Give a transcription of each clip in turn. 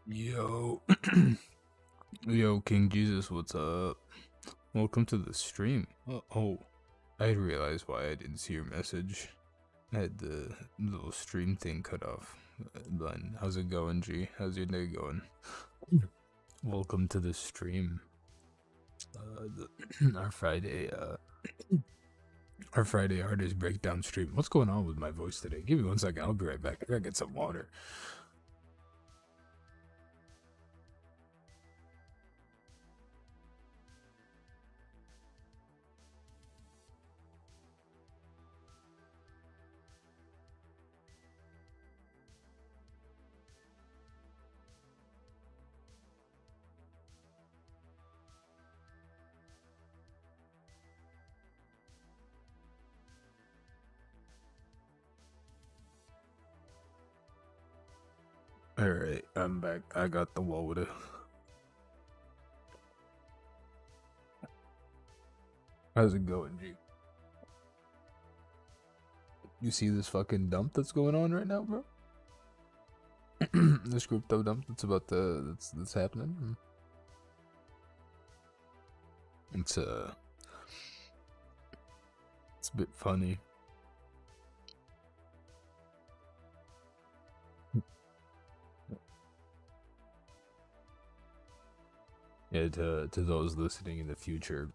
Yo, yo, King Jesus, what's up? Welcome to the stream. Oh, I realized why I didn't see your message. I had the little stream thing cut off. But how's it going, G? How's your day going? Welcome to the stream. Our Friday artist breakdown stream. What's going on with my voice today? Give me 1 second. I'll be right back. I gotta get some water. Alright, I'm back. I got the water. How's it going, G? You see this fucking dump that's going on right now, bro? This crypto dump that's happening. It's a bit funny. Yeah, to those listening in the future,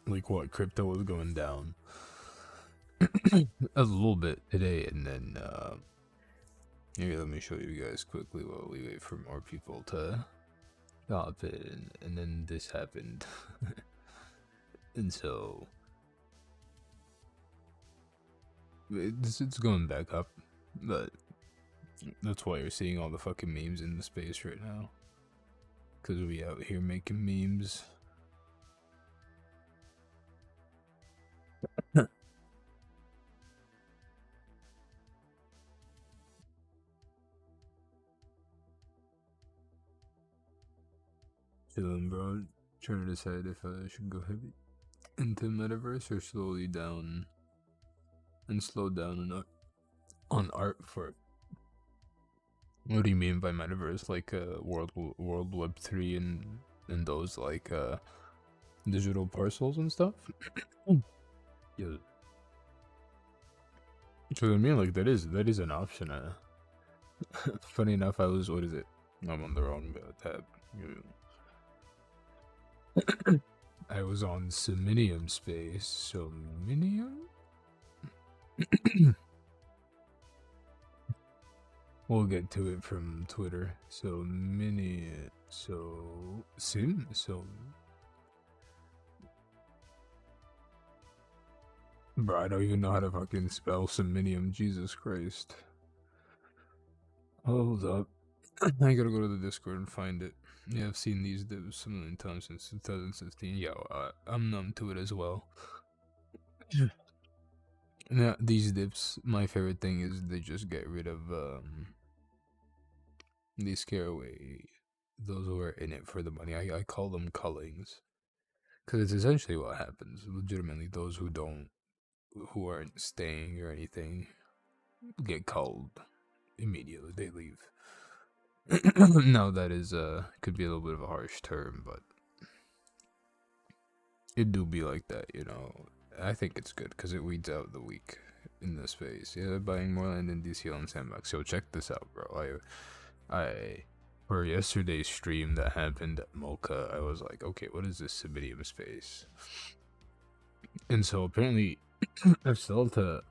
like what, crypto was going down a little bit today, and then here, let me show you guys quickly while we wait for more people to hop in, and then this happened. And so it's going back up, but that's why you're seeing all the fucking memes in the space right now. Cause we out here making memes. Chillin', bro. Trying to decide if I should go heavy into metaverse or slowly down and slow down on art for. What do you mean by metaverse? Like World Web 3 and those like digital parcels and stuff? Yeah. So I mean, like that is an option. Funny enough, I was, what is it? I'm on the wrong tab. I was on Seminium space. Seminium? We'll get to it from Twitter. So bro, I don't even know how to fucking spell Seminium. Jesus Christ. Hold up. I gotta go to the Discord and find it. Yeah, I've seen these divs so many times since 2016. Yo, I'm numb to it as well. Now, these divs, my favorite thing is they just get rid of, they scare away those who are in it for the money. I call them cullings. Because it's essentially what happens. Legitimately, those who aren't staying or anything, get culled immediately. They leave. Now that is could be a little bit of a harsh term, but it do be like that, you know. I think it's good because it weeds out the weak in this space. Yeah, buying more land in DCL and Sandbox. So check this out, bro. I for yesterday's stream that happened at Mocha, I was like, okay, what is this Subidium space? And so apparently I've still to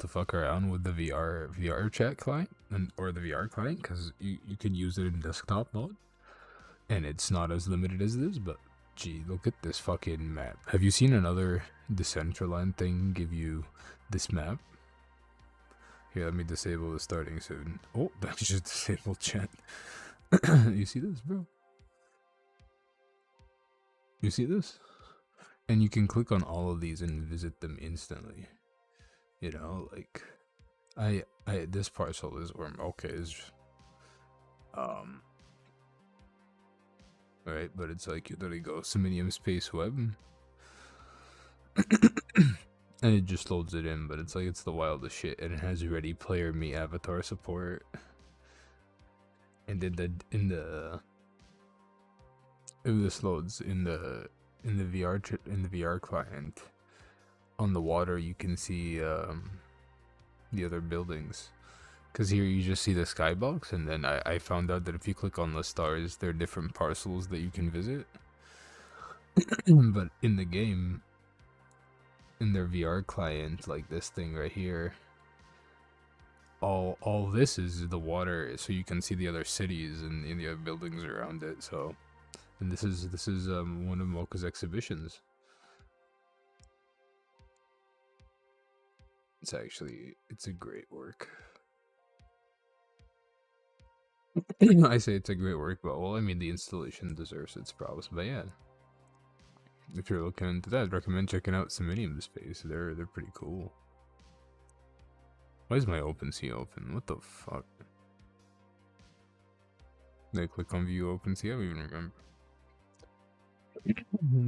fuck around with the VR chat client or the VR client because you can use it in desktop mode, and it's not as limited as this. But gee, look at this fucking map. Have you seen another Decentraland thing give you this map? Here, let me disable the starting soon. Oh, that just disabled chat. You see this, bro? You see this? And you can click on all of these and visit them instantly. You know, like this parcel is where Mocha is. Right, but it's like you literally go Seminium Space Web. And it just loads it in, but it's like it's the wildest shit, and it has Ready Player Me avatar support. And if this loads in the VR client, on the water you can see the other buildings. Because here you just see the skybox, and then I found out that if you click on the stars, there are different parcels that you can visit. But in the game, in their VR client, like this thing right here, all this is the water, so you can see the other cities and the other buildings around it. So, and this is one of Mocha's exhibitions. It's a great work. I say it's a great work, but well, I mean the installation deserves its props. But yeah, if you're looking into that, I'd recommend checking out Seminium Space. They're pretty cool. Why is my OpenSea open? What the fuck? Did I click on view OpenSea? I don't even remember.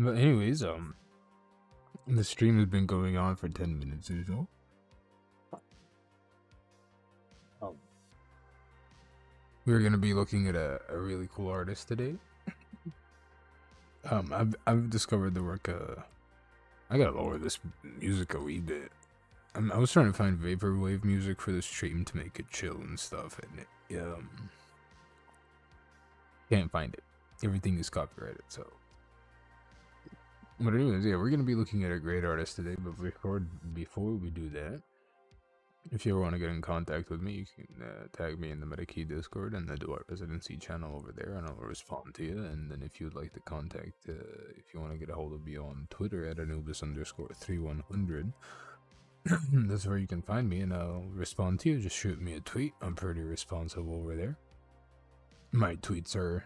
But anyways, the stream has been going on for 10 minutes or so. We're gonna be looking at a really cool artist today. I've discovered the work. I gotta lower this music a wee bit. I was trying to find vaporwave music for the stream to make it chill and stuff, and can't find it. Everything is copyrighted, so. But anyways, yeah, we're gonna be looking at a great artist today. But before we do that, if you ever want to get in contact with me, you can tag me in the Metakey Discord and the Duat Residency channel over there, and I'll respond to you. And then if you'd like to contact, if you want to get a hold of me on Twitter at Anubis_3100, that's where you can find me, and I'll respond to you. Just shoot me a tweet. I'm pretty responsive over there. My tweets are...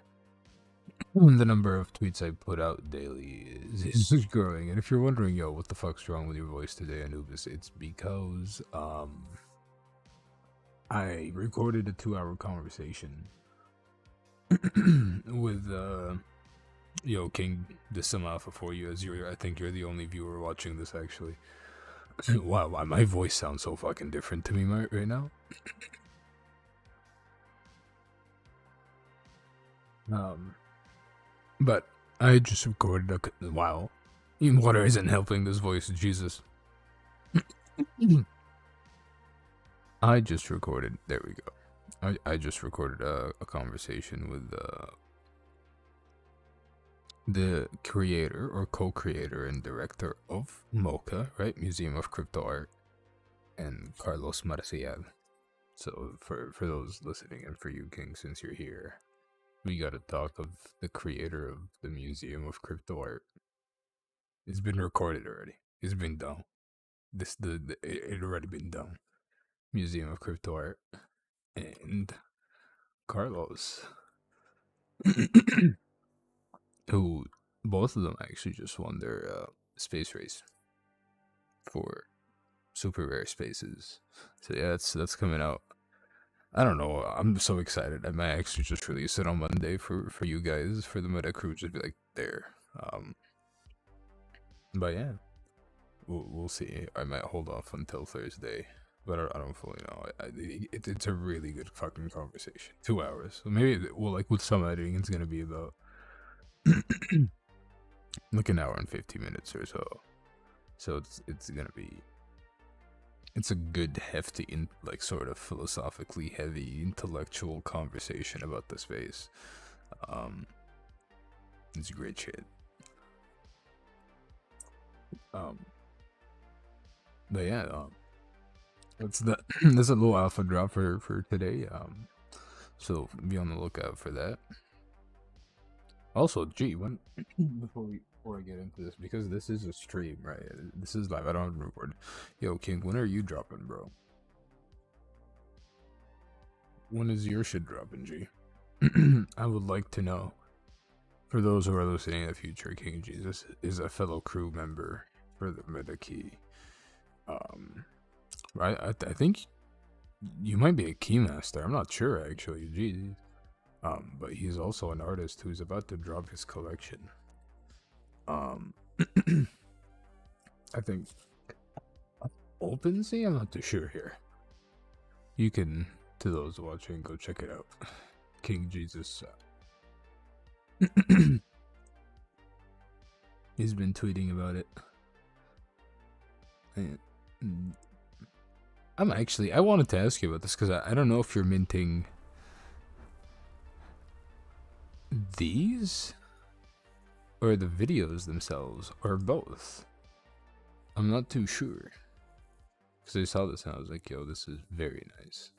the number of tweets I put out daily is growing. And if you're wondering, yo, what the fuck's wrong with your voice today, Anubis, it's because I recorded a 2-hour conversation with yo King Dissim Alpha for you, as I think you're the only viewer watching this actually. Wow, my voice sounds so fucking different to me right now. But I just recorded wow. Even water isn't helping this voice, Jesus. I just recorded, there we go. I just recorded a conversation with the creator or co-creator and director of MoCA, right? Museum of Crypto Art, and Carlos Marcial. So for those listening and for you, King, since you're here, we got to talk of the creator of the Museum of Crypto Art. It's been recorded already. It's been done. It already been done. Museum of Crypto Art and Carlos, who both of them actually just won their space race for super rare spaces. So yeah, that's coming out. I don't know. I'm so excited. I might actually just release it on Monday for you guys for the meta crew. Just be like there. But yeah, we'll see. I might hold off until Thursday, but I don't fully know. It's a really good fucking conversation. 2 hours. So maybe well, like with some editing, it's gonna be about like an hour and 50 minutes or so. So it's gonna be. It's a good, hefty, like sort of philosophically heavy, intellectual conversation about the space. It's great shit. But yeah, that's that's a little alpha drop for today. So be on the lookout for that. Also, gee, when before I get into this, because this is a stream, right? This is live. I don't have to record. Yo, King, when are you dropping, bro? When is your shit dropping, G? I would like to know. For those who are listening in the future, King Jesus is a fellow crew member for the Metakey. I think you might be a keymaster. I'm not sure actually. Jeez. But he's also an artist who's about to drop his collection. I think OpenSea. I'm not too sure here. You can, to those watching, go check it out. King Jesus. He's been tweeting about it. I wanted to ask you about this because I don't know if you're minting these or the videos themselves or both. I'm not too sure because I saw this and I was like, yo, this is very nice.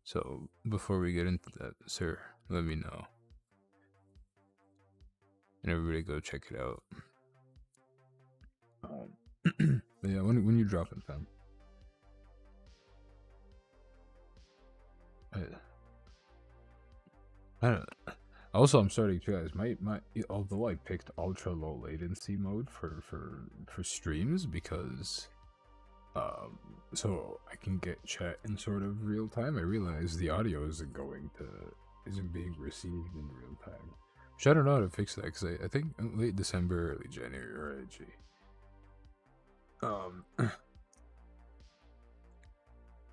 So before we get into that, sir, let me know. And everybody go check it out. But yeah, when you dropping, fam? I don't know. Also, I'm starting to realize my although I picked ultra low latency mode for streams because so I can get chat in sort of real time. I realize the audio isn't being received in real time. Which I don't know how to fix that because I think late December, early January, or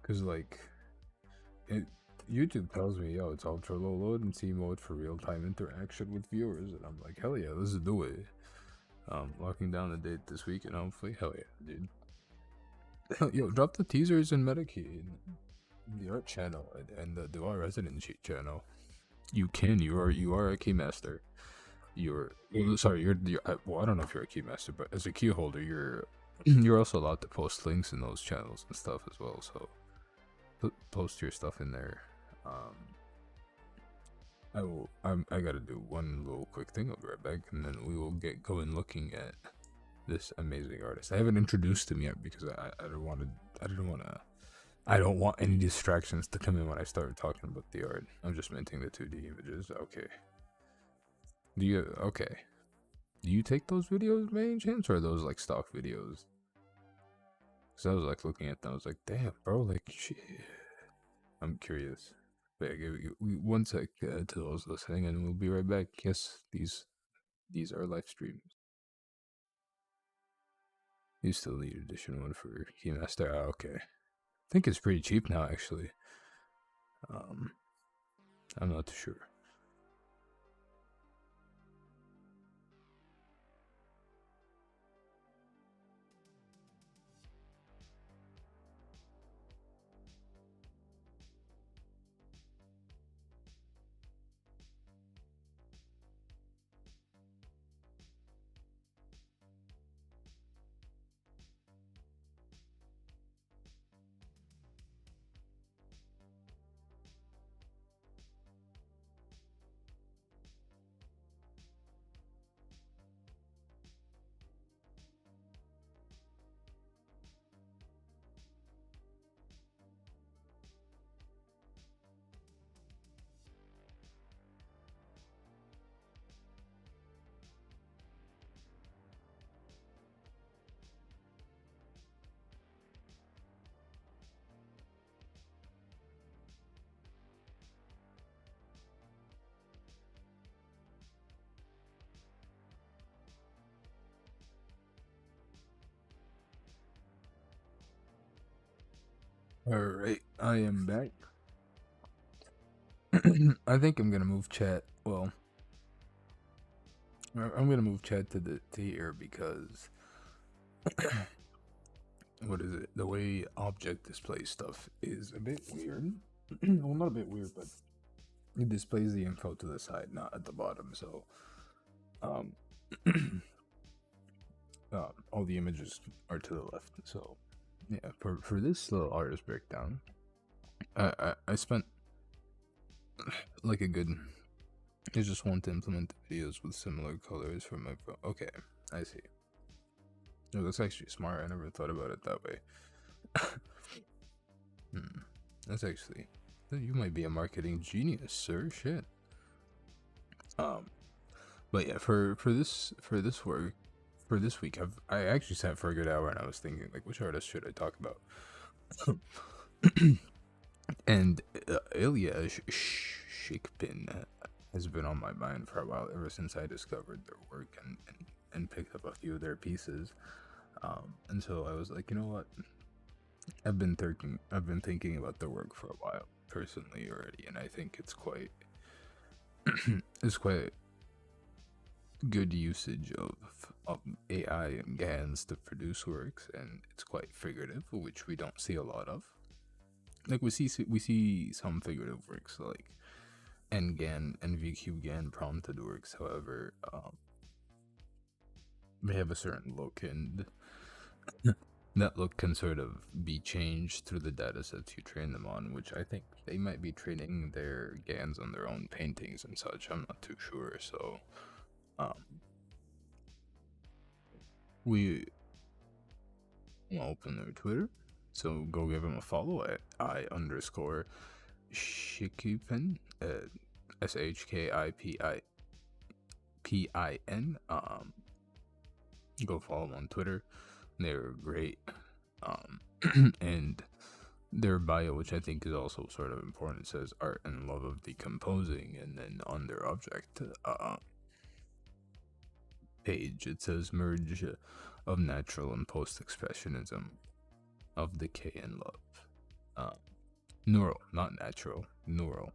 because like YouTube tells me, yo, it's ultra low latency mode for real time interaction with viewers, and I'm like, hell yeah, let's do it. Locking down the date this week, and hopefully, hell yeah, dude. Yo, drop the teasers in Metakey in the art channel and the Duat resident sheet channel. You can. You are a keymaster. Well, I don't know if you're a keymaster, but as a key holder, you're also allowed to post links in those channels and stuff as well. So post your stuff in there. I gotta do one little quick thing. I'll be right back, and then we will get going looking at this amazing artist. I haven't introduced him yet because I don't want any distractions to come in when I start talking about the art. I'm just minting the 2D images. Okay. Do you take those videos by any chance, or are those like stock videos? Because I was like looking at them, I was like, damn, bro, like shit. I'm curious. But yeah, one sec to those listening, and we'll be right back. Yes, these are live streams. You still need edition one for Keymaster. Oh, okay. I think it's pretty cheap now, actually. I'm not too sure. Alright, I am back. I think I'm gonna move chat. Well, I'm gonna move chat to here because what is it? The way object displays stuff is a bit weird. Well, not a bit weird, but it displays the info to the side, not at the bottom. So, um, all the images are to the left. So, yeah, for this little artist breakdown, I spent like a good. I just want to implement videos with similar colors for my phone. Okay, I see. No, that's actually smart. I never thought about it that way. That's actually. You might be a marketing genius, sir. Shit. But yeah, for this work, for this week, I actually sat for a good hour and I was thinking like, which artist should I talk about? And Ilya Shkipin has been on my mind for a while, ever since I discovered their work and picked up a few of their pieces. And so I was like, you know what? I've been thinking about their work for a while personally already, and I think it's quite it's quite good usage of AI and GANs to produce works, and it's quite figurative, which we don't see a lot of. Like we see some figurative works like NGAN and VQ GAN prompted works. However, they have a certain look, and that look can sort of be changed through the datasets you train them on, which I think they might be training their GANs on their own paintings and such. I'm not too sure. So, we open their Twitter. So go give them a follow at I_Shkipin, SHKIPIN. Go follow them on Twitter. They're great. And their bio, which I think is also sort of important, says art and love of decomposing, and then on their object page it says merge of natural and post-expressionism, of decay and love. Neural, not natural, neural.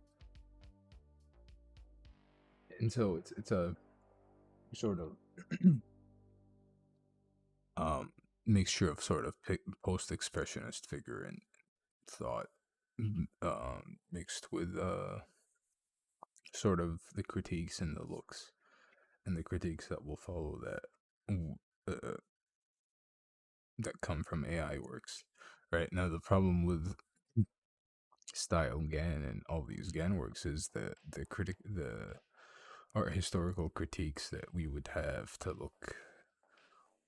And so it's a sort of mixture of sort of post-expressionist figure and thought, mixed with sort of the critiques and the looks and the critiques that will follow that come from AI works. Right now, the problem with style GAN and all these GAN works is that the art historical critiques that we would have to look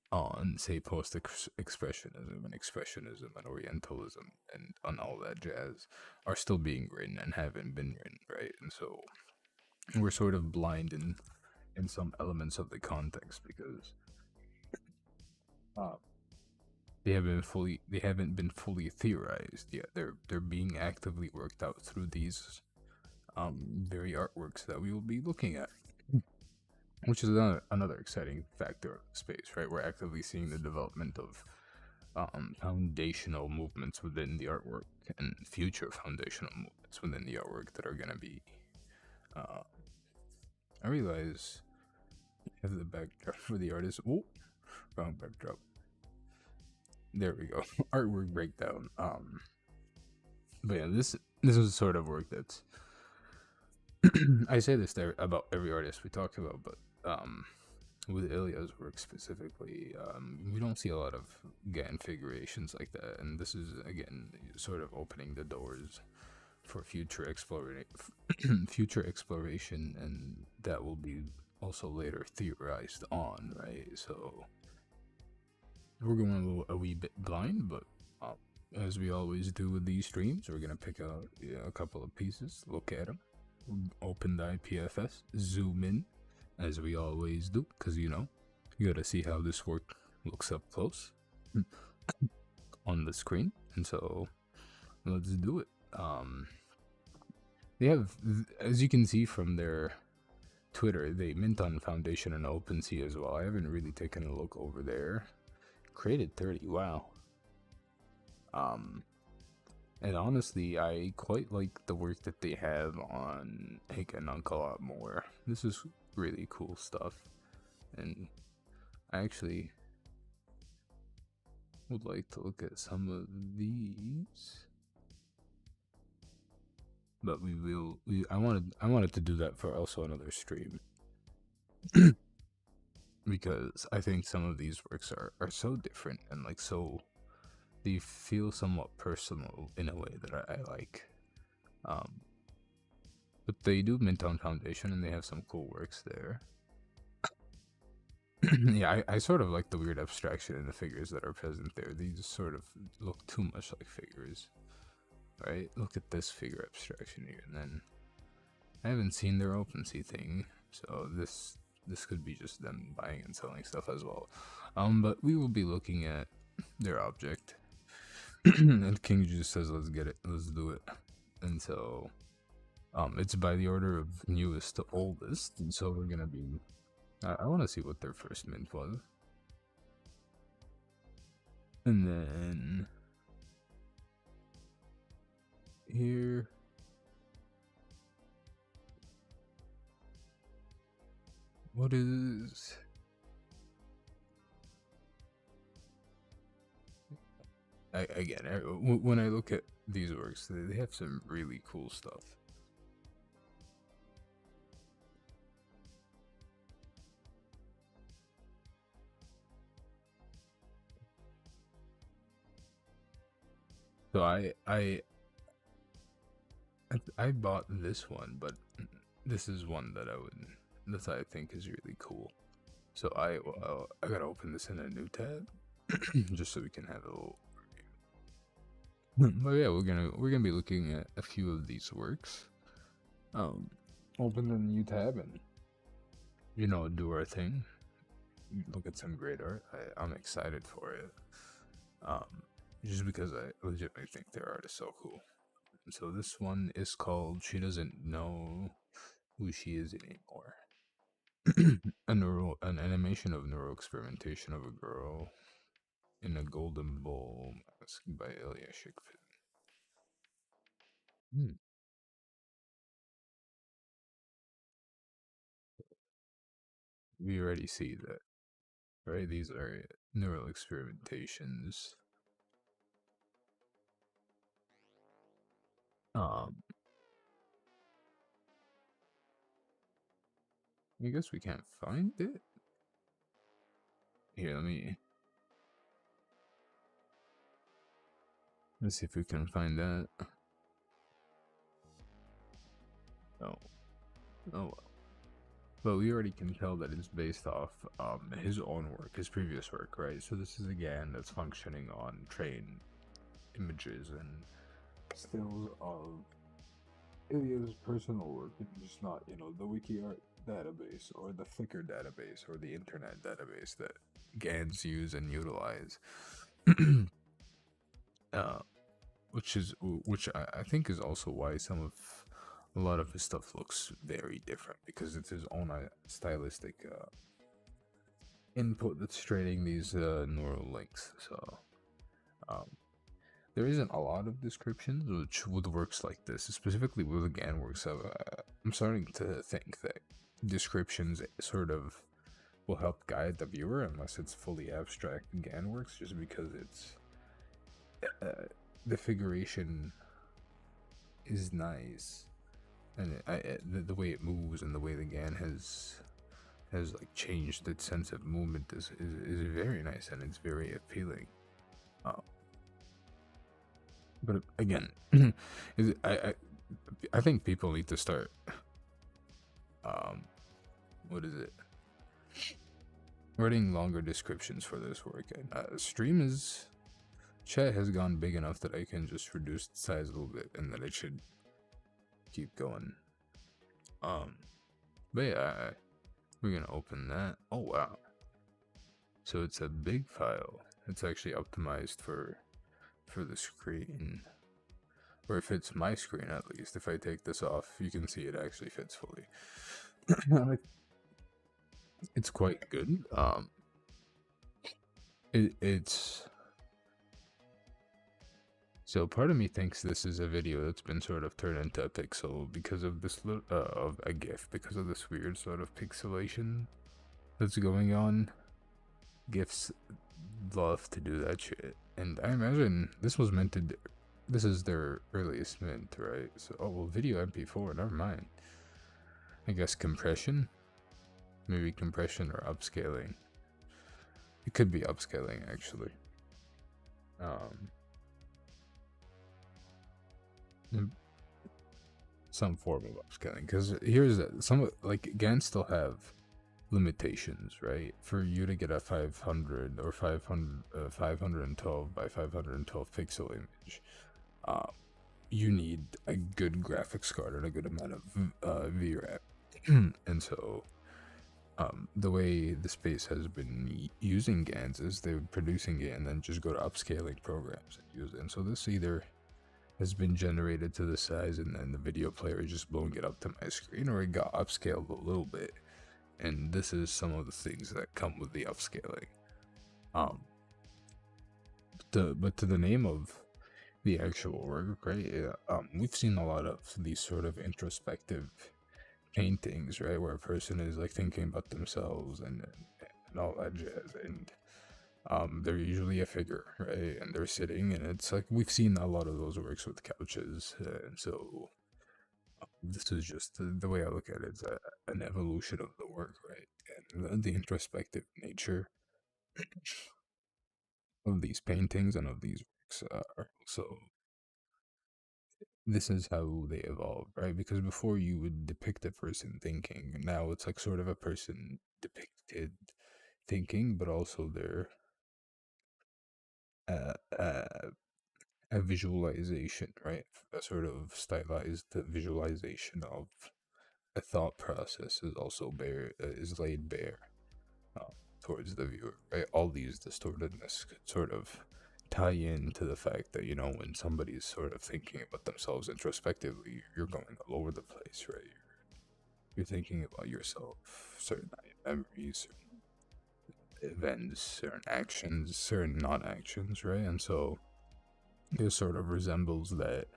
on, say, post-expressionism and expressionism and Orientalism and on all that jazz, are still being written and haven't been written, right? And so we're sort of blind in some elements of the context because they haven't been fully theorized yet. They're being actively worked out through these very artworks that we will be looking at, which is another exciting factor of the space, right? We're actively seeing the development of foundational movements within the artwork and future foundational movements within the artwork that are going to be. I realize I have the backdrop for the artist. Oh, wrong backdrop. There we go. Artwork breakdown. But yeah, this is sort of work that's. I say this about every artist we talk about, but with Ilya's work specifically, we don't see a lot of GAN figurations like that, and this is again sort of opening the doors for future exploration, and that will be also later theorized on, right? So we're going a wee bit blind, but as we always do with these streams, we're gonna pick out a couple of pieces, look at them, open the IPFS, zoom in, as we always do, because you gotta see how this work looks up close on the screen. And so let's do it. They have, as you can see from their Twitter, they mint on Foundation and OpenSea as well. I haven't really taken a look over there. Created 30, wow. And honestly, I quite like the work that they have on Hikenunk a lot more. This is really cool stuff. And I actually would like to look at some of these. But we will. I wanted to do that for also another stream because I think some of these works are so different and like so they feel somewhat personal in a way that I like. Um, but they do Midtown Foundation and they have some cool works there. Yeah, I sort of like the weird abstraction in the figures that are present there. These sort of look too much like figures, right? Look at this figure abstraction here, and then I haven't seen their OpenSea thing, so this could be just them buying and selling stuff as well. But we will be looking at their object, and King just says, "Let's get it, let's do it," and so it's by the order of newest to oldest, and so we're gonna be. I want to see what their first mint was. And then here, what is when I look at these works, they have some really cool stuff. So I bought this one, but this is one that I think is really cool. So I gotta open this in a new tab, just so we can have a little. But yeah, we're gonna be looking at a few of these works. Open the new tab and do our thing. Look at some great art. I'm excited for it. Just because I legitimately think their art is so cool. So this one is called "She Doesn't Know Who She Is Anymore." An animation of neural experimentation of a girl in a golden bowl mask by Ilya Shkipin. We already see that, right? These are neural experimentations. Um, I guess we can't find it. Here, let's see if we can find that. Oh, well. But we already can tell that it's based off his own work, his previous work, right? So this is again that's functioning on trained images and stills of Ilya's personal work, and just not, the WikiArt database or the Flickr database or the internet database that GANs use and utilize. uh, which I think is also why a lot of his stuff looks very different, because it's his own stylistic input that's training these neural links. So there isn't a lot of descriptions with works like this, specifically with GAN works. I'm starting to think that descriptions sort of will help guide the viewer unless it's fully abstract GAN works, just because it's the figuration is nice, and the way it moves and the way the GAN has like changed its sense of movement is very nice, and it's very appealing. But again, I think people need to start. What is it? Writing longer descriptions for this work. And chat has gone big enough that I can just reduce the size a little bit, and that it should keep going. But yeah, we're gonna open that. Oh wow! So it's a big file. It's actually optimized for the screen, or it fits my screen at least. If I take this off, you can see it actually fits fully. It's quite good. It's So part of me thinks this is a video that's been sort of turned into a pixel because of this of a GIF, because of this weird sort of pixelation that's going on. GIFs love to do that shit, and I imagine this was meant to. This is their earliest mint, right? So, oh well, video MP4. Never mind. I guess compression, maybe compression or upscaling. It could be upscaling actually. Some form of upscaling, because here's some, like, GANs still have limitations, right? For you to get a 500 or 512 by 512 pixel image, you need a good graphics card and a good amount of VRAM. And so the way the space has been using GANs is they're producing it and then just go to upscaling programs and use it. And so this either has been generated to the size and then the video player is just blowing it up to my screen, or it got upscaled a little bit. And this is some of the things that come with the upscaling. But to the name of the actual work, right? We've seen a lot of these sort of introspective paintings, right, where a person is like thinking about themselves and all that jazz, and they're usually a figure, right, and they're sitting, and it's like we've seen a lot of those works with couches, and so this is just the way I look at it. It's an evolution of the work, right, and the introspective nature of these paintings and of these works are also, this is how they evolve, right? Because before you would depict a person thinking, now it's like sort of a person depicted thinking, but also their uh, uh, a visualization, right? A sort of stylized visualization of a thought process is also is laid bare uh, towards the viewer, right? All these distortedness could sort of tie in to the fact that, you know, when somebody's sort of thinking about themselves introspectively, you're going all over the place, right? You're thinking about yourself, certain memories, certain events, certain actions, certain non-actions, right? And so it sort of resembles that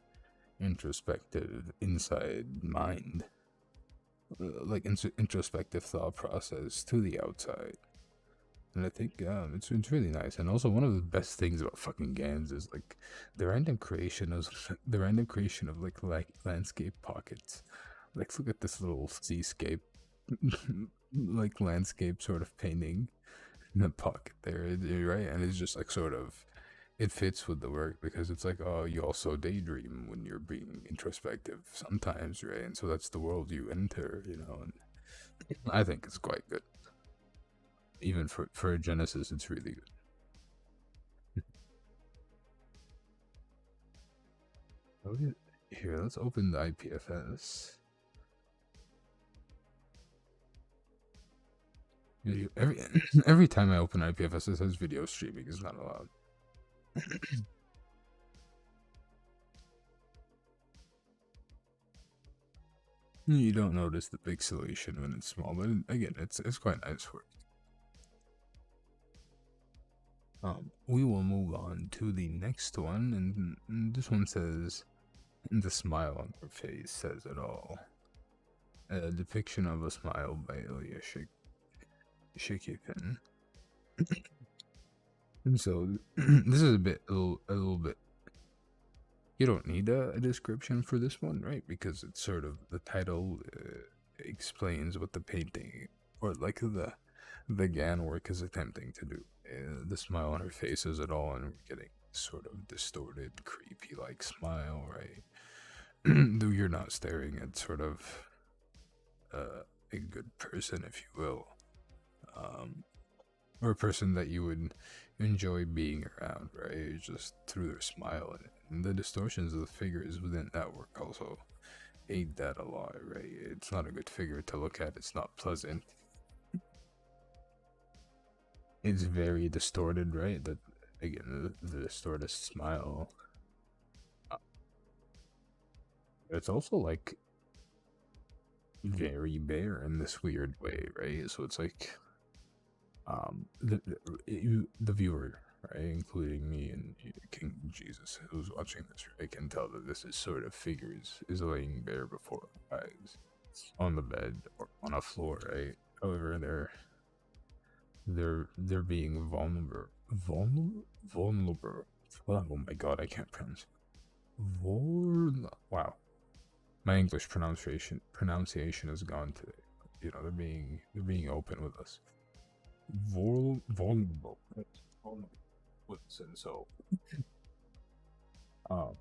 introspective inside mind, like introspective thought process to the outside. And I think it's really nice. And also one of the best things about fucking GANs is like the random creation of like landscape pockets. Like look at this little seascape like landscape sort of painting in the pocket there, right? And it's just like sort of, it fits with the work because it's like, oh, you also daydream when you're being introspective sometimes, right? And so that's the world you enter, you know. And I think it's quite good. Even for a Genesis, it's really good. Okay, here, let's open the IPFS. Every time I open IPFS, it says video streaming is not allowed. You don't notice the pixelation when it's small, but again, it's quite nice work. We will move on to the next one, and this one says, "The smile on her face says it all." A depiction of a smile by Ilya Shkipin. And so this is a little bit. You don't need a description for this one, right? Because it's sort of the title explains what the painting or like the GAN work is attempting to do. The smile on her face is it all, and we're getting sort of distorted, creepy like smile, right? Though you're not staring at sort of a good person, if you will, or a person that you would enjoy being around, right? Just through their smile, and the distortions of the figures within that work also aid that a lot, right? It's not a good figure to look at. It's not pleasant. It's very distorted, right? That again, the distorted smile. It's also like very bare in this weird way, right? So it's like the viewer, right? Including me and King Jesus, who's watching this, right? Can tell that this is sort of figures is laying there before our eyes, on the bed or on a floor, right? However, they're being vulnerable. Oh my god, I can't pronounce. Wow, my English pronunciation is gone today. You know, they're being open with us. Vulnerable. And so, um,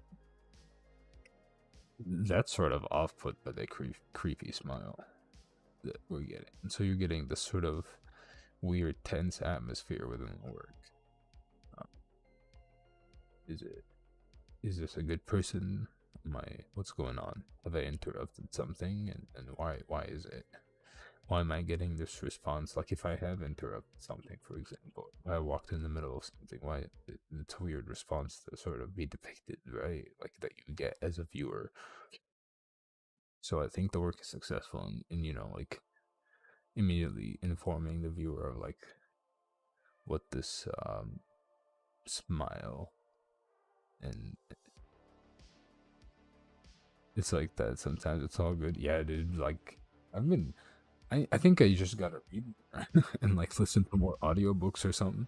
that's sort of off-put by the creepy smile that we're getting. And so you're getting this sort of weird, tense atmosphere within the work. Is this a good person? What's going on? Have I interrupted something? And why is it? Why am I getting this response? Like if I have interrupted something, for example, I walked in the middle of something, why it's a weird response to sort of be depicted, right? Like that you get as a viewer. So I think the work is successful in you know, like immediately informing the viewer of like what this smile and it's like that sometimes. It's all good. Yeah, dude, like I think I just gotta read and like listen to more audiobooks or something,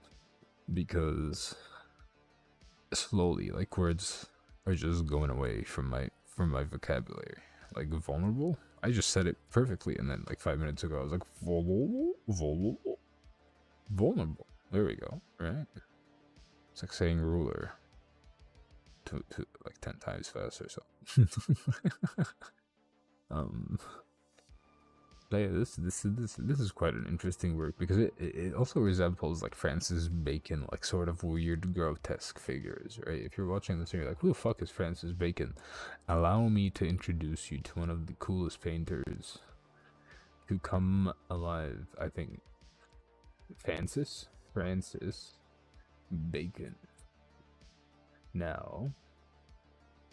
because slowly like words are just going away from my vocabulary. Like vulnerable, I just said it perfectly, and then like 5 minutes ago I was like vulnerable. There we go. Right? It's like saying ruler to like 10 times fast or so. But yeah, this is quite an interesting work, because it also resembles like Francis Bacon, like sort of weird grotesque figures, right? If you're watching this and you're like, who the fuck is Francis Bacon? Allow me to introduce you to one of the coolest painters to come alive. I think Francis Bacon. Now,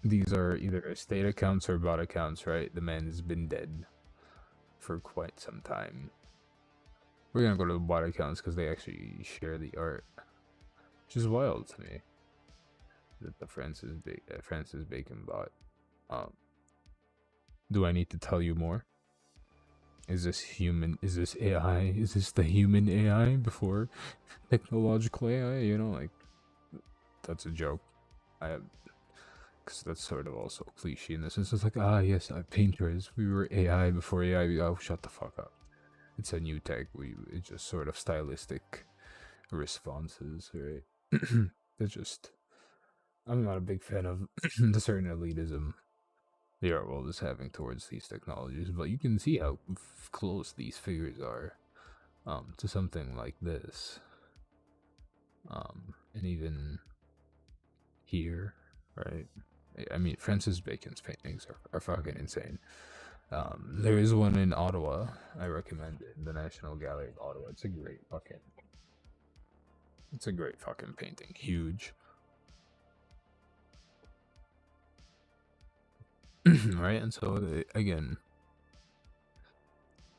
these are either estate accounts or bought accounts, right? The man's been dead for quite some time. We're gonna go to the bought accounts because they actually share the art, which is wild to me that the Francis Bacon bought. Do I need to tell you more? Is this human? Is this AI? Is this the human AI before technological AI? You know, like that's a joke. Because that's sort of also cliche in this sense. It's like, yes, painters. We were AI before AI. Oh, shut the fuck up. It's a new tech. It's just sort of stylistic responses, right? It's just, I'm not a big fan of the certain elitism the art world is having towards these technologies, but you can see how close these figures are to something like this. And even here, right? I mean, Francis Bacon's paintings are fucking insane. There is one in Ottawa. I recommend it. The National Gallery of Ottawa. It's a great fucking painting. Huge. Right? And so, again,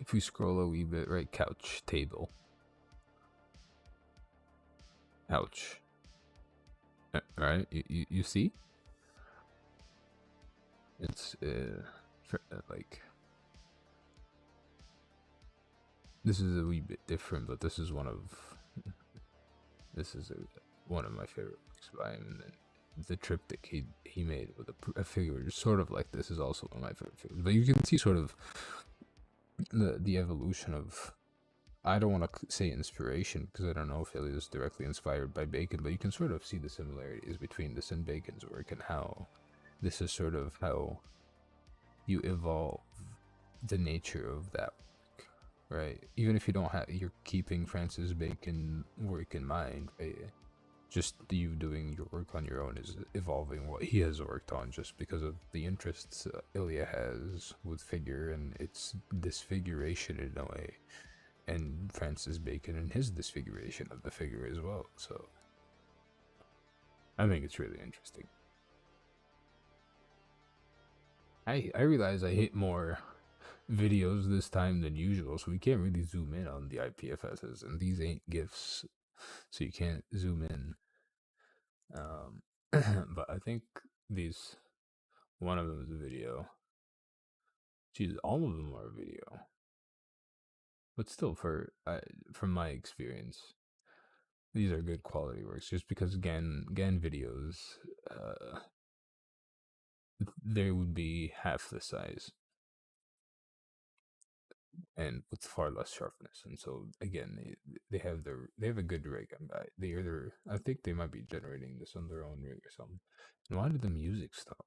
if we scroll a wee bit, right? Couch, table. Couch. Right? You see? It's, like... This is a wee bit different, but this is one of my favorite works by him. And the triptych he made with a figure sort of like this is also one of my favorite figures. But you can see sort of the evolution of, I don't want to say inspiration, because I don't know if it is directly inspired by Bacon, but you can sort of see the similarities between this and Bacon's work, and how this is sort of how you evolve the nature of that work, right? Even if you're keeping Francis Bacon work in mind, right? Just you doing your work on your own is evolving what he has worked on, just because of the interests Ilya has with figure and its disfiguration in a way, and Francis Bacon and his disfiguration of the figure as well. So I think it's really interesting. I realize I hit more videos this time than usual, so we can't really zoom in on the IPFSs, and these ain't GIFs, so you can't zoom in. Um, but I think these one of them is a video. Geez, all of them are a video. But still, from my experience, these are good quality works. Just because Gan videos, uh, they would be half the size and with far less sharpness. And so again, they have a good rig. I think they might be generating this on their own rig or something. And why did the music stop?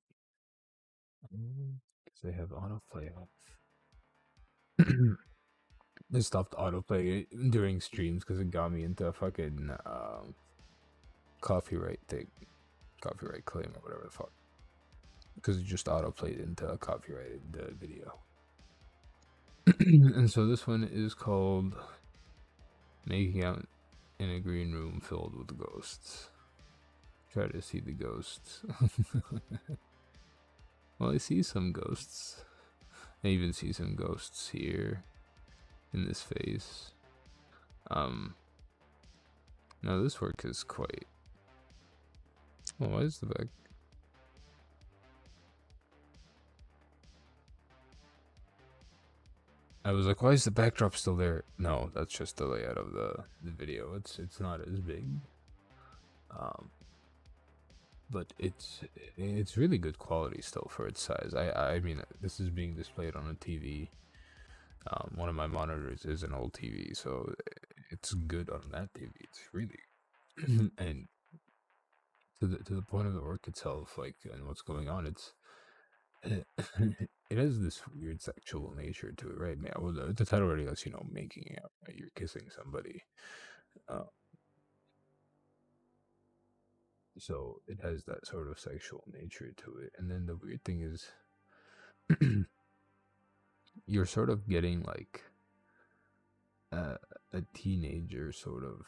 Because they have autoplay off. They stopped autoplay during streams because it got me into a fucking copyright thing, copyright claim or whatever the fuck. Because it just autoplayed into a copyrighted video. And so this one is called Making Out in a Green Room Filled with Ghosts. Try to see the ghosts. Well, I see some ghosts. I even see some ghosts here in this face. Now this work is quite... Oh, why is the back... I was like, why is the backdrop still there? No, that's just the layout of the video. It's not as big. But it's really good quality still for its size. I mean, this is being displayed on a TV. One of my monitors is an old TV, so it's good on that TV. It's really and to the point of the work itself, like, and what's going on, it has this weird sexual nature to it, right? Man, well, the title already lets you know making out, right? You're kissing somebody, so it has that sort of sexual nature to it. And then the weird thing is, you're sort of getting like a teenager sort of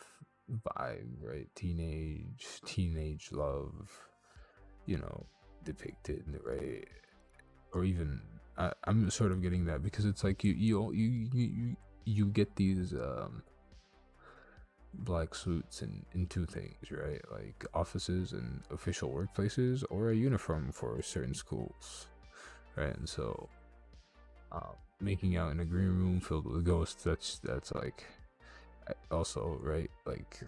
vibe, right? Teenage love, you know, depicted, right? Or even I'm sort of getting that because it's like you get these black suits in two things, right? Like offices and official workplaces, or a uniform for certain schools, right? And so making out in a green room filled with ghosts, that's like also, right, like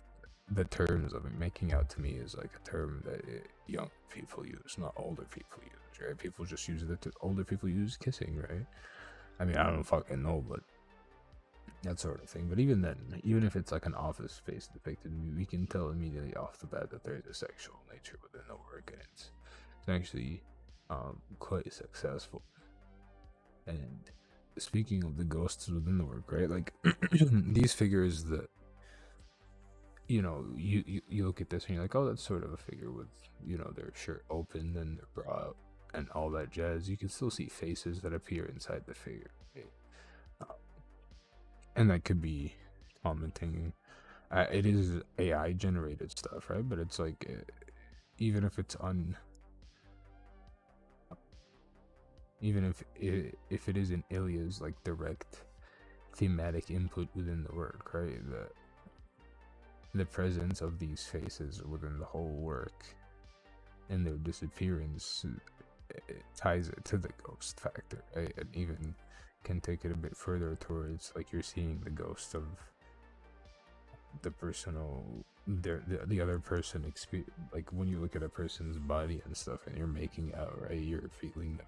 the terms of it, making out to me is like a term that young people use, not older people use, right? People just use it, older people use kissing, right? I mean, I don't fucking know, but that sort of thing. But even then, even if it's like an office space depicted, we can tell immediately off the bat that there's a sexual nature within the work, and it's actually quite successful. And speaking of the ghosts within the work, right, like these figures that, you know, you look at this and you're like, oh, that's sort of a figure with, you know, their shirt open and their bra out and all that jazz. You can still see faces that appear inside the figure, right? And that could be commenting. It is AI generated stuff, right? But it's like, even if it's even if it isn't Ilya's like direct thematic input within the work, right? The presence of these faces within the whole work and their disappearance, it ties it to the ghost factor, right? And even can take it a bit further towards like you're seeing the ghost of the personal, the other person experience. Like when you look at a person's body and stuff and you're making out, right, you're feeling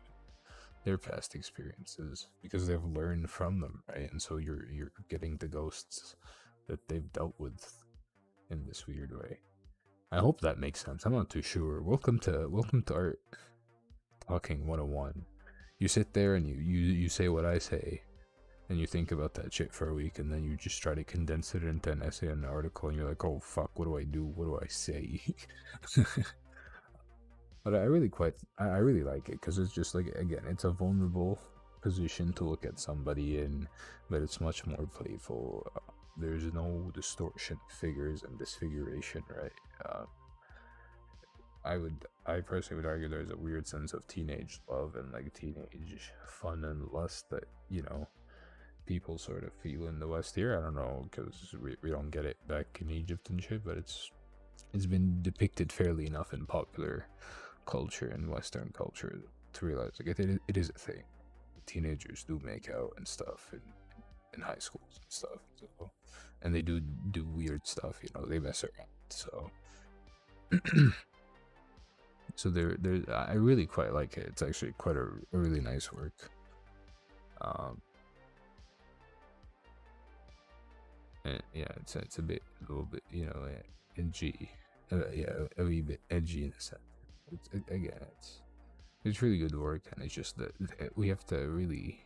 their past experiences because they've learned from them, right? And so you're getting the ghosts that they've dealt with in this weird way. I hope that makes sense. I'm not too sure. Welcome to Art Talking 101. You sit there and you say what I say, and you think about that shit for a week, and then you just try to condense it into an essay and an article, and you're like, oh fuck, what do I do? What do I say? But I really like it because it's just like, again, it's a vulnerable position to look at somebody in, but it's much more playful. There's no distortion of figures and disfiguration, right? I personally would argue there's a weird sense of teenage love and like teenage fun and lust that, you know, people sort of feel in the West here. I don't know, because we don't get it back in Egypt and shit, but it's it's been depicted fairly enough in popular culture and Western culture to realize like it is a thing. Teenagers do make out and stuff in high schools and stuff. So, and they do weird stuff. You know, they mess around. So, so they're I really quite like it. It's actually quite a really nice work. And yeah, it's a little bit, you know, edgy. Yeah, a wee bit edgy in a sense. Again, it's really good work, and it's just that we have to really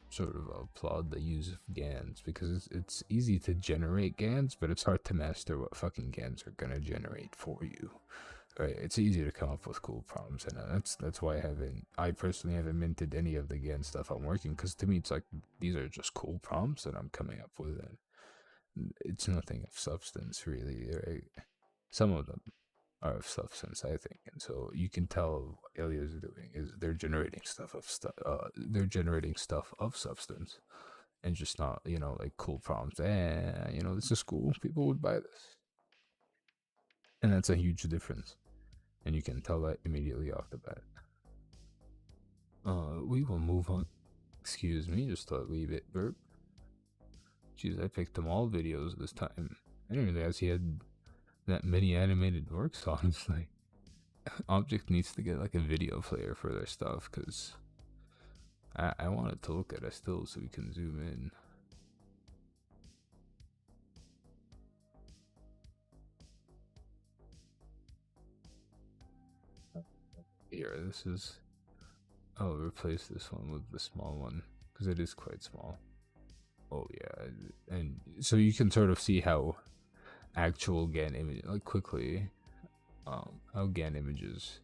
sort of applaud the use of GANs, because it's easy to generate GANs, but it's hard to master what fucking GANs are gonna generate for you. Right? It's easy to come up with cool prompts, and that's why I personally haven't minted any of the GAN stuff I'm working, because to me it's like these are just cool prompts that I'm coming up with, and it's nothing of substance really. Right? Some of them are of substance, I think, and so you can tell what Ilya is doing is they're generating stuff of substance, and just not, you know, like cool prompts. You know, this is cool. People would buy this, and that's a huge difference, and you can tell that immediately off the bat. We will move on. Excuse me, just a wee bit burp. Jeez, I picked them all videos this time. I didn't realize he had that many animated works, honestly. Object needs to get like a video player for their stuff, because I wanted to look at it still so we can zoom in. Here, this is... I'll replace this one with the small one, because it is quite small. Oh yeah, and so you can sort of see how actual GAN image, like quickly, how GAN images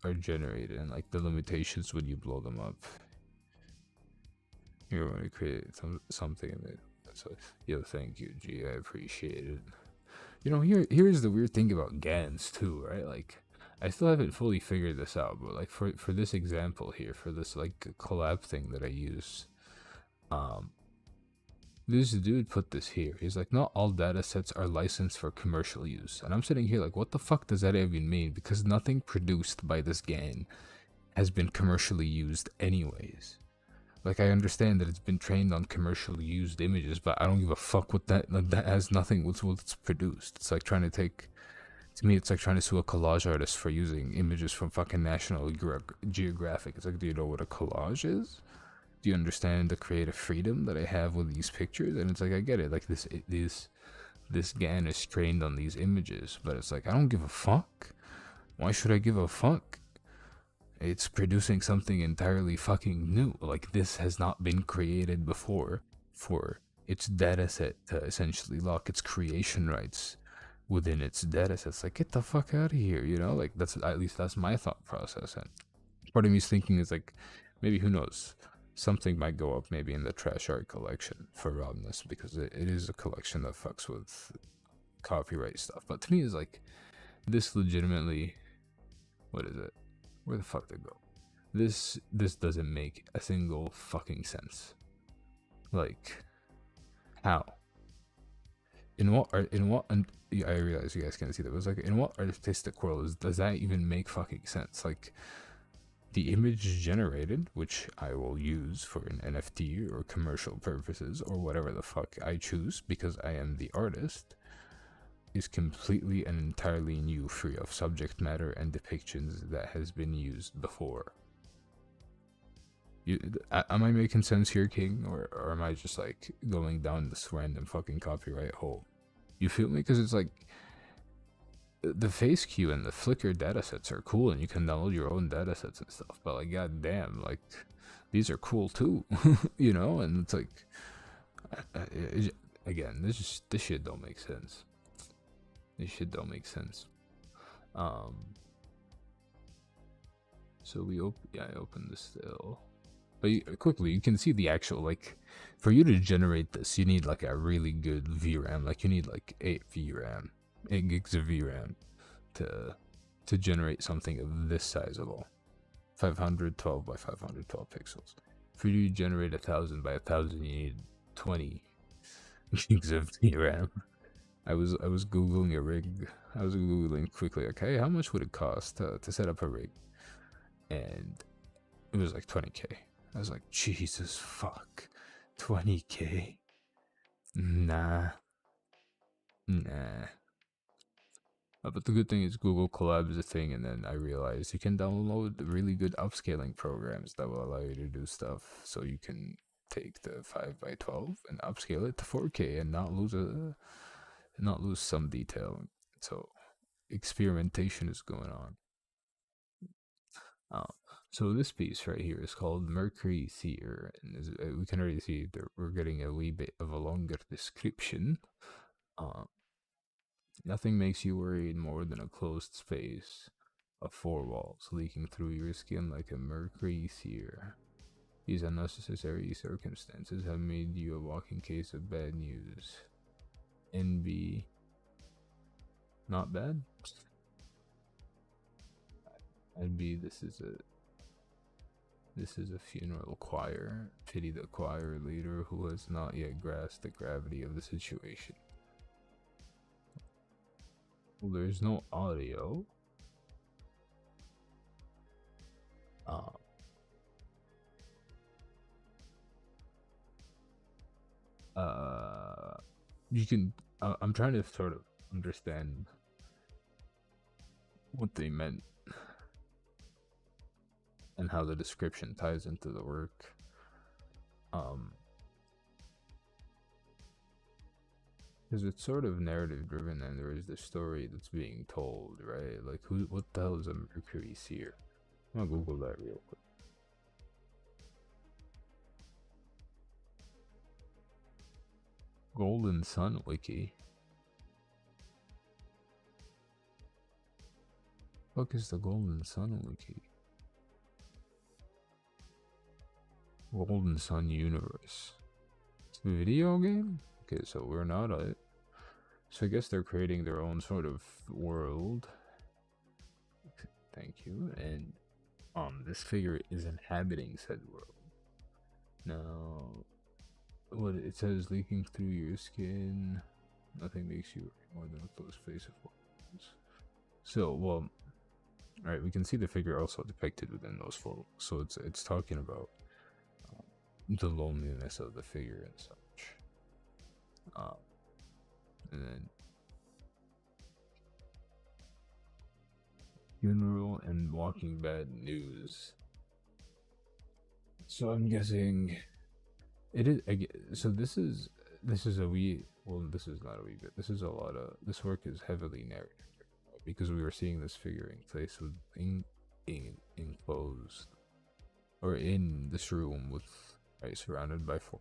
are generated, and like the limitations when you blow them up. You're going to create something in it. So, yo, thank you, G. I appreciate it. You know, here's the weird thing about GANs too, right? Like, I still haven't fully figured this out, but like for this example here, for this like collab thing that I use, this dude put this here. He's like, not all data sets are licensed for commercial use. And I'm sitting here like, what the fuck does that even mean? Because nothing produced by this GAN has been commercially used anyways. Like, I understand that it's been trained on commercially used images, but I don't give a fuck what that has nothing with what's produced. It's like trying to take, to me, it's like trying to sue a collage artist for using images from fucking National Geographic. It's like, do you know what a collage is? Do you understand the creative freedom that I have with these pictures? And it's like, I get it. Like this GAN is trained on these images, but it's like, I don't give a fuck. Why should I give a fuck? It's producing something entirely fucking new. Like, this has not been created before for its dataset to essentially lock its creation rights within its datasets. Like, get the fuck out of here, you know? Like, that's, at least that's my thought process. And part of me's thinking is like, maybe, who knows, something might go up maybe in the trash art collection for Robness, because it is a collection that fucks with copyright stuff. But to me, it's like, this legitimately, what is it? Where the fuck did it go? This doesn't make a single fucking sense. Like, how? And I realize you guys can't see that, but it's like, in what artistic world does that even make fucking sense? Like, the image generated, which I will use for an NFT or commercial purposes or whatever the fuck I choose, because I am the artist, is completely and entirely new, free of subject matter and depictions that has been used before. Am I making sense here, King, or am I just like going down this random fucking copyright hole? You feel me? Because it's like, the face queue and the Flickr datasets are cool, and you can download your own datasets and stuff, but like, goddamn, like, these are cool too. You know? And it's like, again, this shit don't make sense. This shit don't make sense. So I opened this still. But quickly, you can see the actual, like, for you to generate this, you need like a really good VRAM. Like, you need like 8 gigs of VRAM to generate something of this sizable. 512 by 512 pixels. For you to generate 1000 by 1000, you need 20 gigs of VRAM. I was googling a rig. I was googling quickly. Okay, how much would it cost to set up a rig? And it was like 20K. I was like, Jesus fuck, 20K. Nah, nah. But the good thing is Google Collab is a thing, and then I realized you can download really good upscaling programs that will allow you to do stuff. So you can take the 5x12 and upscale it to 4K and not lose some detail. So experimentation is going on. Uh, so this piece right here is called Mercury Seer, and we can already see that we're getting a wee bit of a longer description. Uh, Nothing makes you worried more than a closed space of four walls leaking through your skin like a mercury sear. These unnecessary circumstances have made you a walking case of bad news. NB. Not bad? NB, this is a funeral choir. Pity the choir leader who has not yet grasped the gravity of the situation. Well, there's no audio. You can. I'm trying to sort of understand what they meant and how the description ties into the work. Because it's sort of narrative driven, and there is this story that's being told, right? Like, what the hell is a Mercury Seer? I'm gonna Google that real quick. Golden Sun Wiki. What is the Golden Sun Wiki? Golden Sun Universe. It's a video game? Okay, so we're not a... So I guess they're creating their own sort of world. Thank you. And this figure is inhabiting said world. Now, what it says, leaking through your skin. Nothing makes you more than a close face of walls. So, well, alright, we can see the figure also depicted within those four walls. So it's talking about the loneliness of the figure and such. And then funeral and walking bad news. So I'm guessing it is. So this is a wee. Well, this is not a wee bit. This is a lot of. This work is heavily narrated because we were seeing this figure in place with enclosed or in this room with surrounded by four.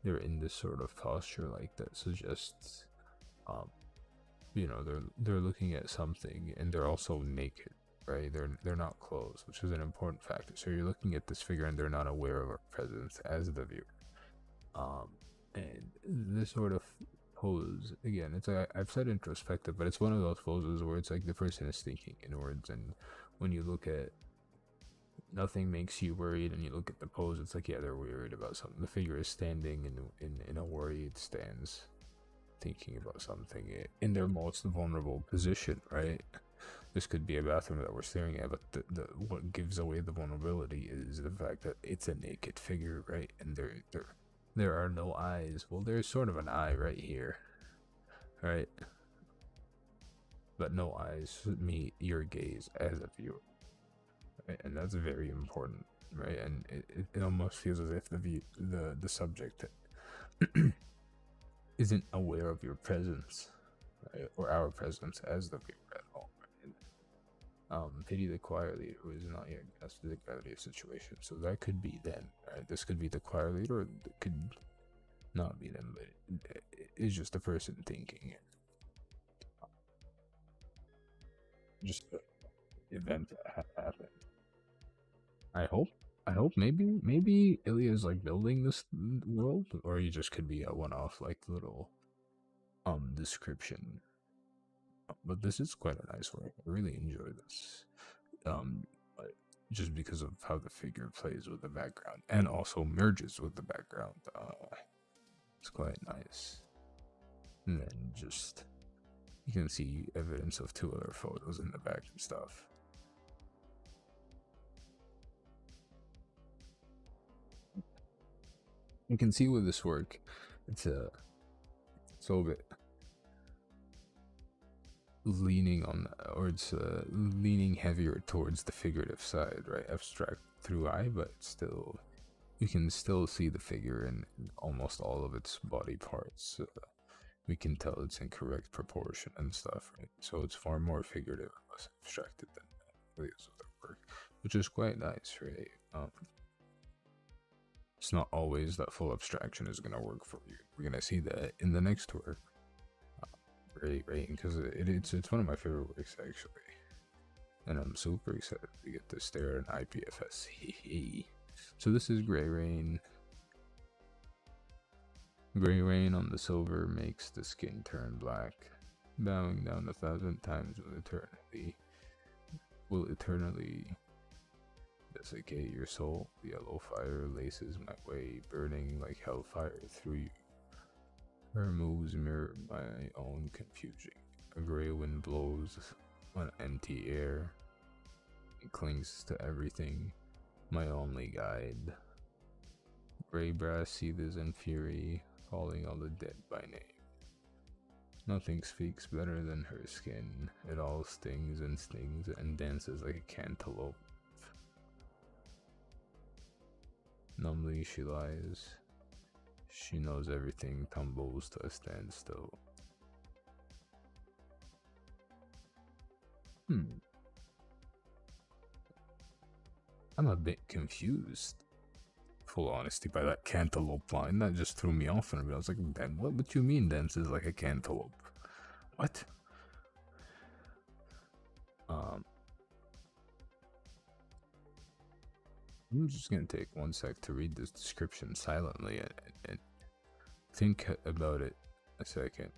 They're in this sort of posture like that suggests, you know, they're looking at something and they're also naked, right? They're not clothed, which is an important factor. So you're looking at this figure and they're not aware of our presence as the viewer. And this sort of pose, again, it's like I've said introspective, but it's one of those poses where it's like the person is thinking inwards, and when you look at nothing makes you worried and you look at the pose, it's like, yeah, they're worried about something. The figure is standing in a worried stance, thinking about something in their most vulnerable position, right? This could be a bathroom that we're staring at, but what gives away the vulnerability is the fact that it's a naked figure, right? And there are no eyes. Well, there's sort of an eye right here, right? But no eyes meet your gaze as a viewer. Right? And that's very important, right? And it almost feels as if the subject isn't aware of your presence, right? Or our presence as the viewer at all. Right? Pity the choir leader who is not yet grasped the gravity of the situation. So that could be them, right? This could be the choir leader, or it could not be them, but it's just the person thinking. Just an event that happened. I hope maybe Ilya's like building this world, or he just could be a one-off like little description. But this is quite a nice work. I really enjoy this. Just because of how the figure plays with the background and also merges with the background. It's quite nice. And then just, you can see evidence of 2 other photos in the back and stuff. You can see with this work, it's a bit leaning on, or it's leaning heavier towards the figurative side, right? Abstract through eye, but still, you can still see the figure in almost all of its body parts. We can tell it's in correct proportion and stuff, right? So it's far more figurative and less abstracted than the other work, which is quite nice, right? It's not always that full abstraction is going to work for you. We're going to see that in the next work. Right, because it's one of my favorite works, actually. And I'm super excited to get to stare at an IPFS. So this is Gray Rain. Gray rain on the silver makes the skin turn black. Bowing down 1,000 times will eternally desiccate your soul. The yellow fire laces my way, burning like hellfire through you. Her moves mirror my own confusion. A gray wind blows on empty air. It clings to everything, my only guide. Gray brass seethes in fury, calling all the dead by name. Nothing speaks better than her skin. It all stings and dances like a cantaloupe. Numbly she lies. She knows everything tumbles to a standstill. I'm a bit confused, full honesty, by that cantaloupe line. That just threw me off, and I was like, "Ben, what do you mean dances like a cantaloupe? What?" I'm just gonna take 1 sec to read this description silently and think about it a second.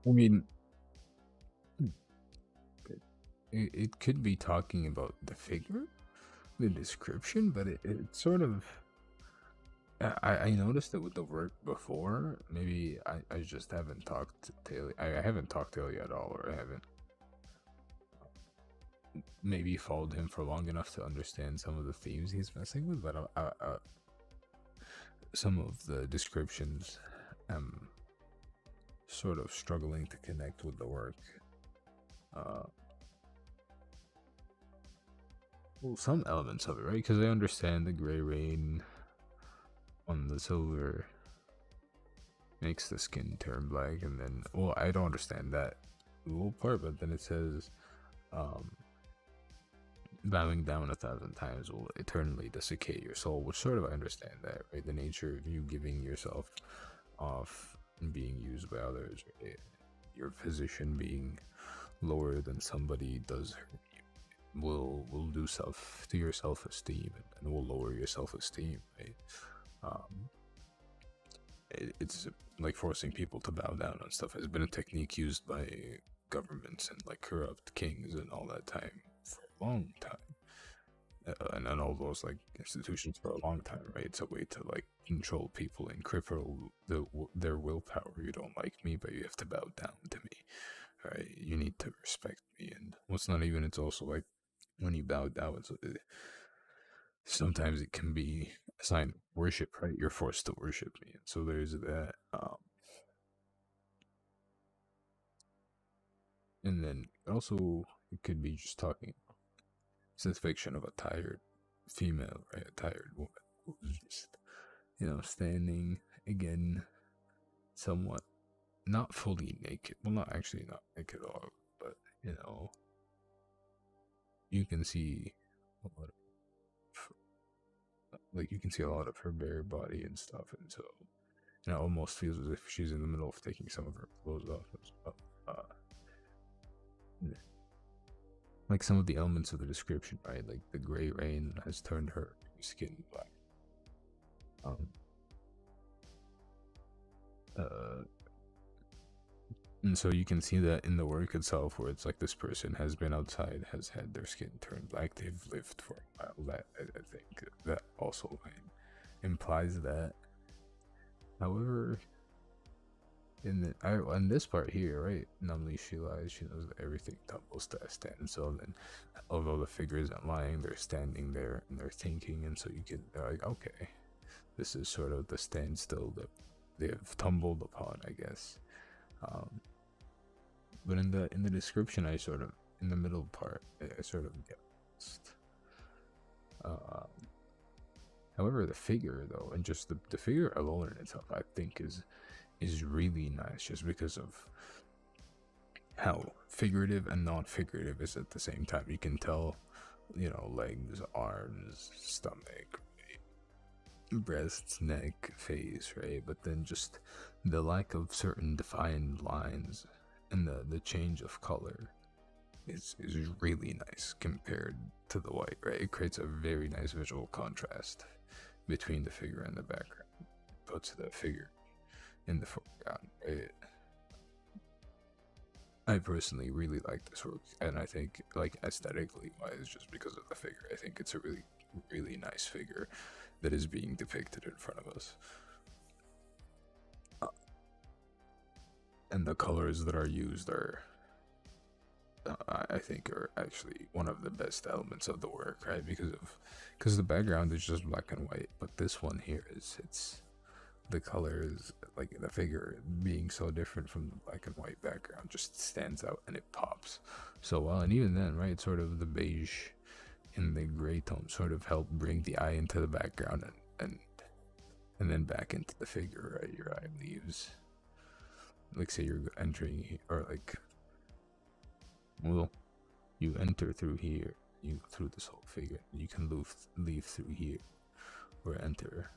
I mean, it could be talking about the figure, the description, but it sort of. I noticed it with the work before. Maybe I just haven't talked to Ilya. I haven't talked to Ilya at all, or I haven't maybe followed him for long enough to understand some of the themes he's messing with, but some of the descriptions I'm sort of struggling to connect with the work. Well, some elements of it, right? Because I understand the gray rain on the silver makes the skin turn black, and then, well, I don't understand that little part, but then it says, bowing down 1,000 times will eternally desiccate your soul, which sort of I understand that, right? The nature of you giving yourself off and being used by others, right? Your position being lower than somebody does will do stuff to your self-esteem and will lower your self-esteem, right? It's like forcing people to bow down and stuff has been a technique used by governments and like corrupt kings and all that time for a long time, and all those like institutions for a long time, right? It's a way to like control people and cripple their willpower. You don't like me, but you have to bow down to me, right? You need to respect me. And what's not even, it's also like when you bow down, sometimes it can be a sign of worship, right? You're forced to worship me. And so there's that. And then also, it could be just talking. It's a fiction of a tired female, right? A tired woman who's just, standing again, somewhat not fully naked. Well, not actually not naked at all, but you can see a lot of, like you can see a lot of her bare body and stuff, and so it almost feels as if she's in the middle of taking some of her clothes off as well. Like some of the elements of the description, right? Like the gray rain has turned her skin black. Um, uh, and so you can see that in the work itself, where it's like this person has been outside, has had their skin turn black, they've lived for a while. That I think that also implies that. However, in this part here, right? Numbly she lies, she knows that everything tumbles to a standstill. And although the figure isn't lying, they're standing there and they're thinking, and so they're like, okay, this is sort of the standstill that they've tumbled upon, I guess. But in the description, I sort of in the middle part, I sort of get lost. However, the figure though, and just the figure alone in itself, I think is really nice, just because of how figurative and non-figurative is at the same time. You can tell, legs, arms, stomach, breasts, neck, face, right? But then just the lack of certain defined lines and the change of color is really nice compared to the white, right? It creates a very nice visual contrast between the figure and the background. It puts the figure in the foreground, right? I personally really like this work, and I think, like, aesthetically wise, just because of the figure, I think it's a really, really nice figure that is being depicted in front of us. And the colors that are used are, I think, are actually one of the best elements of the work, right? Because the background is just black and white, but this one here it's the colors, like the figure being so different from the black and white background, just stands out and it pops so well. And even then, right, sort of the beige and the gray tone sort of help bring the eye into the background and then back into the figure, right? Your eye leaves, like, say you're entering, or like, well, you enter through here, you go through this whole figure, you can leave through here, or enter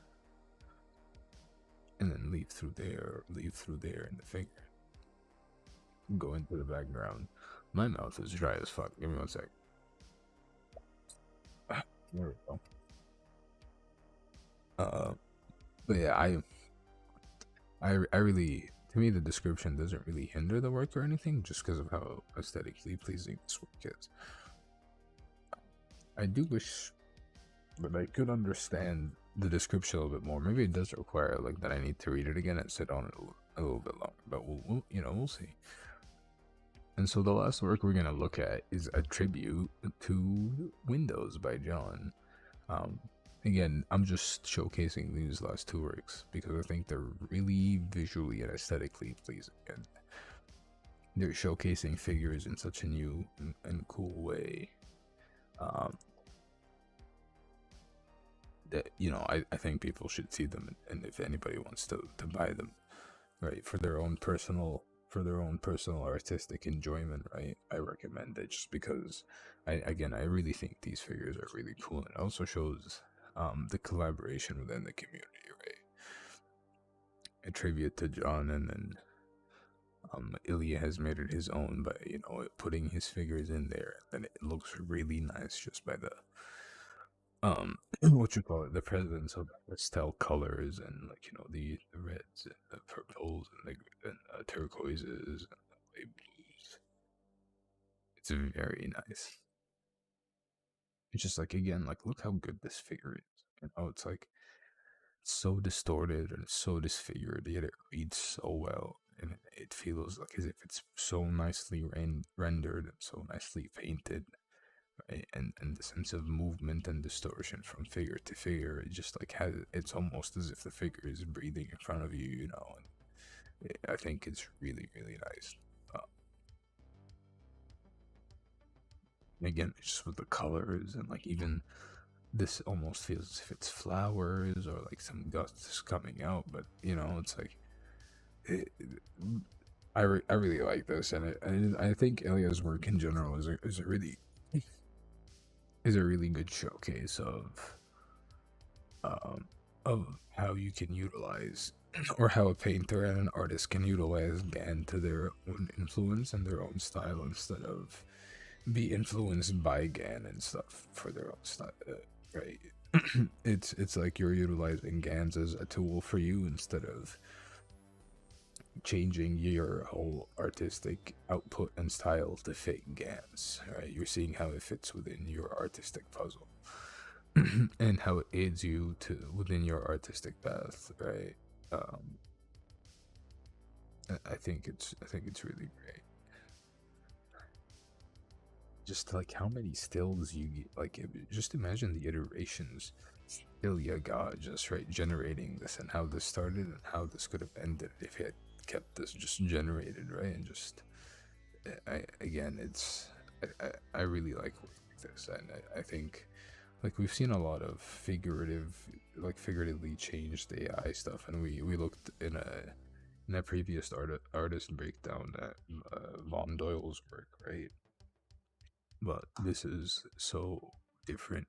and then leave through there, or leave through there in the figure. Go into the background. My mouth is dry as fuck. Give me 1 sec. There we go. But yeah, I really, to me, the description doesn't really hinder the work or anything, just because of how aesthetically pleasing this work is. I do wish that I could understand the description a little bit more. Maybe it does require, like, that I need to read it again and sit on it a little bit longer, but we'll see. And so the last work we're gonna look at is a tribute to Windows by John. Again, I'm just showcasing these last two works because I think they're really visually and aesthetically pleasing, and they're showcasing figures in such a new and cool way. That, I think people should see them, and if anybody wants to buy them, right, for their own personal artistic enjoyment, right, I recommend it, just because I really think these figures are really cool, and it also shows the collaboration within the community, right? A tribute to John, and then Ilya has made it his own by putting his figures in there, and it looks really nice just by the what you call it, the presence of pastel colors, and, like, the reds and the purples and the turquoises and the light blues. It's very nice. It's just like, again, like, look how good this figure is. It's like so distorted and so disfigured, yet it reads so well, and it feels like as if it's so nicely rendered and so nicely painted. Right? And the sense of movement and distortion from figure to figure, it just like it's almost as if the figure is breathing in front of you, and I think it's really, really nice. Again, it's just with the colors, and, like, even this almost feels as if it's flowers or like some gusts coming out, but it's like I really like this, and I think Ilya's work in general is a really is a really good showcase of how you can utilize, or how a painter and an artist can utilize GAN to their own influence and their own style, instead of be influenced by GAN and stuff for their own style, right? It's like you're utilizing GANs as a tool for you, instead of changing your whole artistic output and style to fit GANs, right? You're seeing how it fits within your artistic puzzle. And how it aids you to within your artistic path, right? Um, I think it's really great. Just like how many stills you get, like just imagine the iterations Ilya got just right generating this, and how this started and how this could have ended if he had kept this just generated, right? And just I really like working with this, and I think like we've seen a lot of figuratively changed AI stuff, and we looked in a previous artist breakdown at Von Doyle's work, right? But this is so different,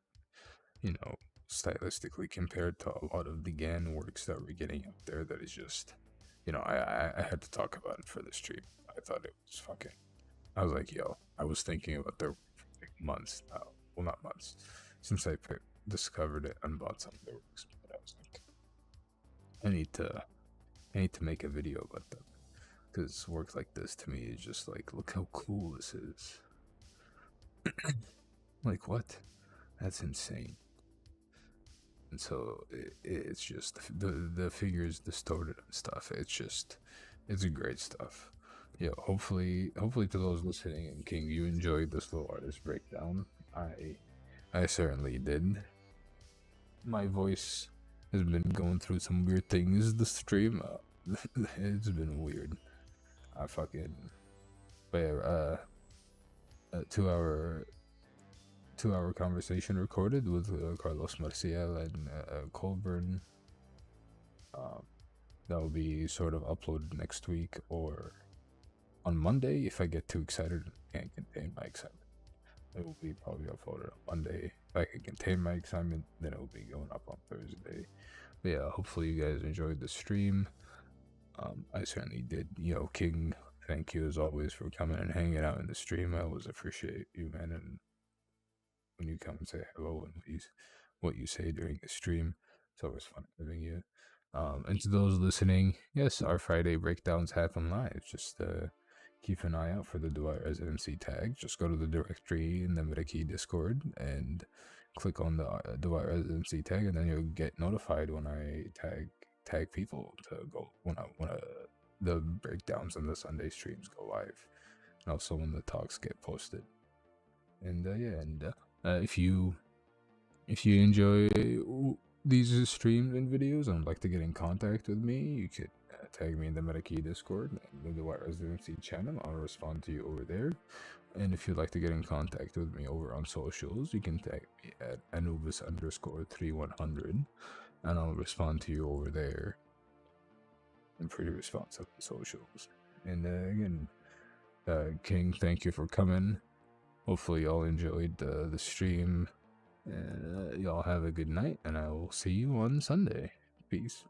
you know, stylistically, compared to a lot of the GAN works that we're getting out there. That is just, I had to talk about it for the stream. I thought it was fucking. I was like, yo, I was thinking about their like months now. Well, not months, since I discovered it and bought some of their works. But I was like, I need to make a video about them, because work like this to me is just like, look how cool this is. Like, what? That's insane. And so it's just the figures distorted and stuff. It's great stuff. Yeah, hopefully to those listening, and King, you enjoyed this little artist breakdown. I certainly did. My voice has been going through some weird things this stream. It's been weird. I fucking, but yeah, a 2 hour conversation recorded with Carlos Marcial and Colburn. That will be sort of uploaded next week or on Monday. If I get too excited and can't contain my excitement, it will be probably uploaded on Monday. If I can contain my excitement, then it will be going up on Thursday. But yeah, hopefully you guys enjoyed the stream. I certainly did. Yo, King, thank you as always for coming and hanging out in the stream. I always appreciate you, man, and when you come and say hello and what you say during the stream. It's always fun having you. And to those listening, yes, our Friday breakdowns happen live. Just keep an eye out for the Duat residency tag. Just go to the directory in the Metakey Discord and click on the Duat residency tag, and then you'll get notified when I tag people to go when the breakdowns and the Sunday streams go live, and also when the talks get posted. And if you enjoy these streams and videos and would like to get in contact with me, you could tag me in the Metakey Discord and the Duat Residency channel. I'll respond to you over there. And if you'd like to get in contact with me over on socials, you can tag me at Anubis_3100, and I'll respond to you over there. I'm pretty responsive to socials. And again, King, thank you for coming. Hopefully y'all enjoyed the stream. Y'all have a good night, and I will see you on Sunday. Peace.